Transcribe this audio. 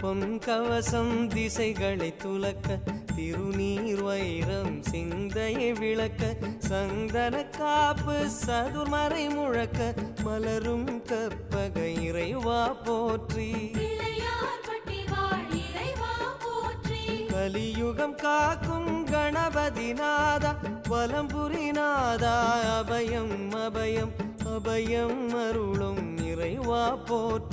பொன் கவசம் திசைகளை துலக்க திருநீர் வைரம் சிந்தையை விளக்க சந்தன காப்பு சதுர்மறை முழக்க மலரும் கற்பக இறைவா போற்றி கலியுகம் காக்கும் கணபதி நாதா வலம்புரி நாதா அபயம் அபயம் அபயம் அருளும் இறைவா போற்றி